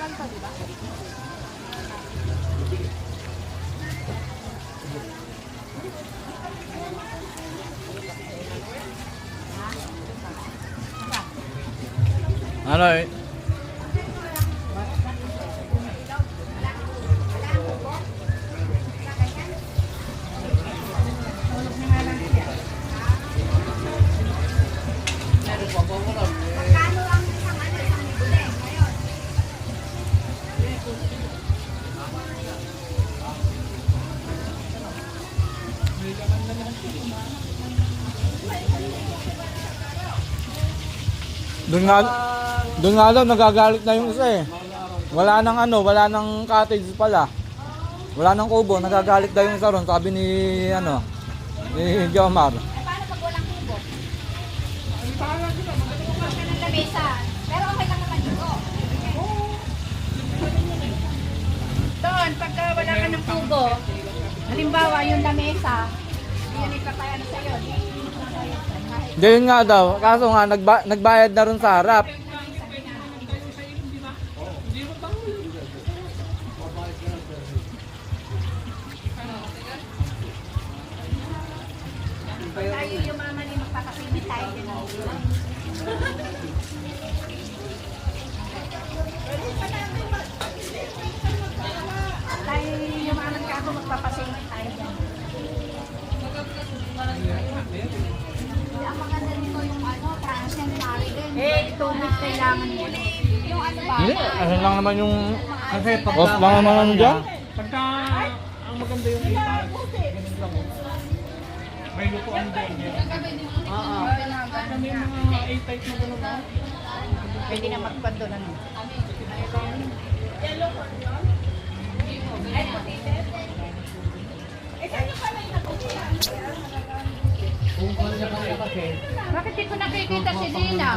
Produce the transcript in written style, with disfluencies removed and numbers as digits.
lang to, di ba? Ano eh? Magkano ang isang ano, isang bule ngayon? Doon nga daw nagagalit na yung isa eh. Wala nang ano, wala nang cottage pala. Wala nang kubo, nagagalit daw yung isa ron, sabi ni ano, ni Jomar. Eh, paano pag walang kubo? Huwag ka ng lamesa. Pero okay lang naman dito. Doon, pagka wala ka ng kubo, halimbawa yung lamesa, yun ipapaya na sa'yo. Hindi yun nga daw, kaso nga nagbayad na ron sa harap. Tayo yung mama ni magpapakimit tayo din ang ulo. Tayo yung mama ni Kako magpapakimit tayo din. Ang maganda nito yung ano, transient pari din. Eh, 2 weeks kailangan mo. Yung ano ba? Hindi, ano lang naman yung Kasi pag off lang naman ano dyan. pagka ang maganda yung itas, ganun lang. May lutuan din. Oo. Kami yung mga A-type na gano'n ba? Pwede na magpando na nun. Kung kanya ka kasi, Bakit di ko nakikita si Dina?